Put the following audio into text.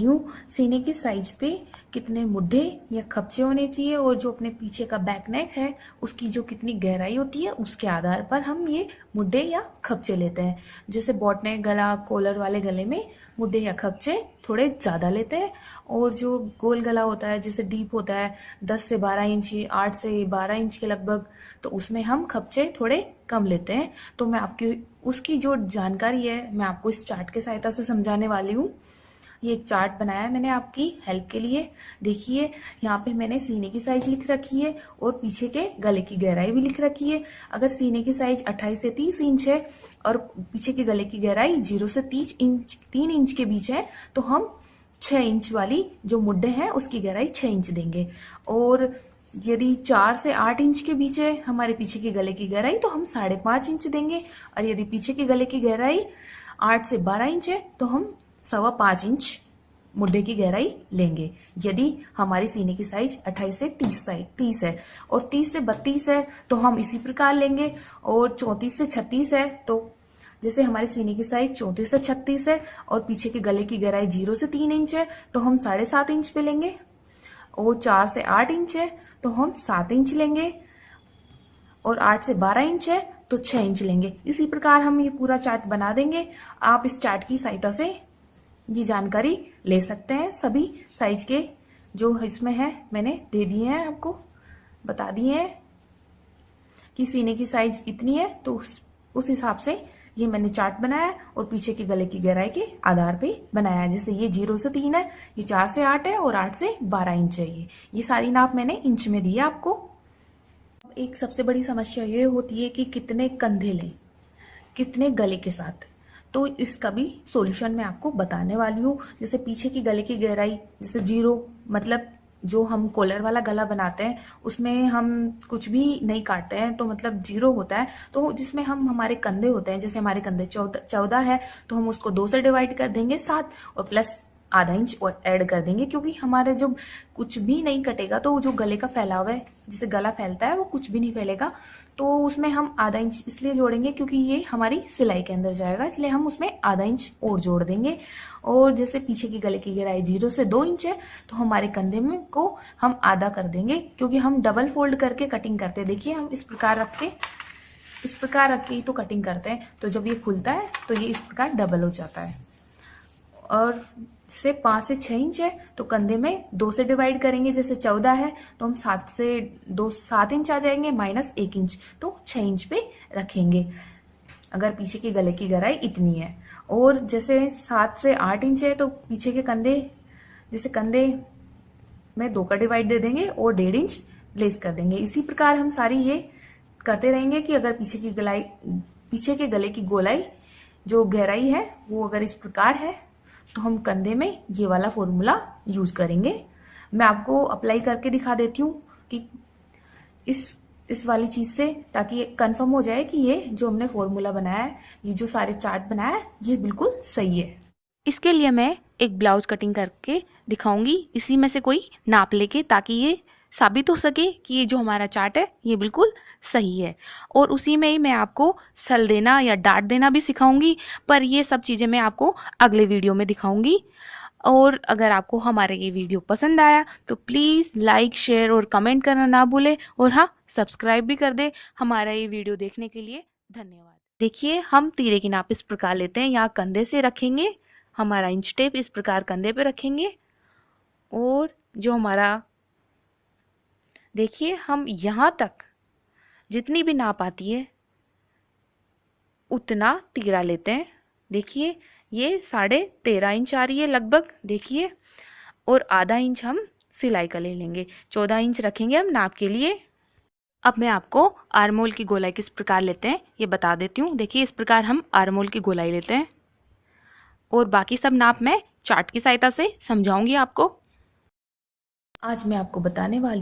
यूं सीने की साइज पे कितने मुड्ढे या खपचे होने चाहिए और जो अपने पीछे का बैक नेक है उसकी जो कितनी गहराई होती है उसके आधार पर हम ये मुड्ढे या खपचे लेते हैं। जैसे बॉट नेक गला, कॉलर वाले गले में मुड्ढे या खपचे थोड़े ज़्यादा लेते हैं, और जो गोल गला होता है जैसे डीप होता है 10 से 12 इंच, 8 से 12 इंच के लगभग, तो उसमें हम खपचे थोड़े कम लेते हैं। तो मैं आपकी उसकी जो जानकारी है मैं आपको इस चार्ट के सहायता से समझाने वाली हूँ। ये एक चार्ट बनाया है मैंने आपकी हेल्प के लिए। देखिए यहाँ पे मैंने सीने की साइज लिख रखी है और पीछे के गले की गहराई भी लिख रखी है। अगर सीने की साइज 28 से 30 इंच है और पीछे के गले की गहराई 0 से 3 इंच के बीच है तो हम 6 इंच वाली जो मुड्ढे हैं उसकी गहराई 6 इंच देंगे। और यदि 4 से 8 इंच के बीच है हमारे पीछे के गले की गहराई तो हम 5.5 इंच देंगे। और यदि पीछे के गले की गहराई 8 से 12 इंच है तो हम 5.25 इंच मुड्ढे की गहराई लेंगे। यदि हमारी सीने की साइज 28 से 30 है और 30 से 32 है तो हम इसी प्रकार लेंगे। और 34 से 36 है तो जैसे हमारी सीने की साइज 34 से 36 है और पीछे के गले की गहराई 0 से 3 इंच है तो हम 7.5 इंच पे लेंगे। और 4 से 8 इंच है तो हम 7 इंच लेंगे। और 8 से 12 इंच है तो 6 इंच लेंगे। इसी प्रकार हम ये पूरा चार्ट बना देंगे। आप इस चार्ट की सहायता से ये जानकारी ले सकते हैं। सभी साइज के जो इसमें है मैंने दे दिए हैं, आपको बता दिए हैं कि सीने की साइज इतनी है तो उस हिसाब से ये मैंने चार्ट बनाया है और पीछे के गले की गहराई के आधार पे बनाया है। जैसे ये 0 से 3 है, ये 4 से 8 है और 8 से 12 इंच है। ये सारी नाप मैंने इंच में दी है आपको। एक सबसे बड़ी समस्या ये होती है कि कितने कंधे लें, कितने गले के साथ, तो इसका भी सॉल्यूशन मैं आपको बताने वाली हूँ। जैसे पीछे की गले की गहराई जैसे 0, मतलब जो हम कॉलर वाला गला बनाते हैं उसमें हम कुछ भी नहीं काटते हैं तो मतलब 0 होता है। तो जिसमें हम हमारे कंधे होते हैं, जैसे हमारे कंधे 14 है तो हम उसको 2 से डिवाइड कर देंगे 7 और प्लस आधा इंच और ऐड कर देंगे, क्योंकि हमारे जब कुछ भी नहीं कटेगा तो जो गले का फैलाव है, जिसे गला फैलता है वो कुछ भी नहीं फैलेगा, तो उसमें हम आधा इंच इसलिए जोड़ेंगे क्योंकि ये हमारी सिलाई के अंदर जाएगा, इसलिए हम उसमें आधा इंच और जोड़ देंगे। और जैसे पीछे की गले की गहराई 0 से 2 इंच है तो हमारे कंधे में को हम आधा कर देंगे, क्योंकि हम डबल फोल्ड करके कटिंग करते हैं। देखिए हम इस प्रकार रख के ही तो कटिंग करते हैं, तो जब ये खुलता है तो ये इस प्रकार डबल हो जाता है। और जैसे 5 से 6 इंच है तो कंधे में 2 से डिवाइड करेंगे, जैसे 14 है तो हम 7 इंच आ जाएंगे माइनस 1 इंच, तो 6 इंच पे रखेंगे अगर पीछे के गले की गहराई इतनी है। और जैसे 7 से 8 इंच है तो पीछे के कंधे, जैसे कंधे में 2 का डिवाइड दे देंगे और 1.5 इंच लेस कर देंगे। इसी प्रकार हम सारी ये करते रहेंगे कि अगर पीछे के गले की गोलाई जो गहराई है वो अगर इस प्रकार है तो हम कंधे में ये वाला फॉर्मूला यूज करेंगे। मैं आपको अप्लाई करके दिखा देती हूँ कि इस वाली चीज से, ताकि कंफर्म हो जाए कि ये जो हमने फॉर्मूला बनाया है, ये जो सारे चार्ट बनाया है, ये बिल्कुल सही है। इसके लिए मैं एक ब्लाउज कटिंग करके दिखाऊंगी, इसी में से कोई नाप लेके, ताकि ये साबित हो सके कि ये जो हमारा चार्ट है ये बिल्कुल सही है। और उसी में ही मैं आपको सल देना या डाट देना भी सिखाऊंगी, पर ये सब चीज़ें मैं आपको अगले वीडियो में दिखाऊंगी। और अगर आपको हमारा ये वीडियो पसंद आया तो प्लीज़ लाइक, शेयर और कमेंट करना ना भूलें, और हाँ, सब्सक्राइब भी कर दे। हमारा ये वीडियो देखने के लिए धन्यवाद। देखिए हम तीरे की नाप इस प्रकार लेते हैं, यहाँ कंधे से रखेंगे, हमारा इंच टेप इस प्रकार कंधे पे रखेंगे, और जो हमारा देखिए हम यहाँ तक जितनी भी नाप आती है उतना तीरा लेते हैं। देखिए ये 13.5 इंच आ रही है लगभग, देखिए, और आधा इंच हम सिलाई का ले लेंगे, 14 इंच रखेंगे हम नाप के लिए। अब मैं आपको आर्मोल की गोलाई किस प्रकार लेते हैं ये बता देती हूँ। देखिए इस प्रकार हम आर्मोल की गोलाई लेते हैं, और बाकी सब नाप मैं चार्ट की सहायता से समझाऊंगी आपको। आज मैं आपको बताने वाली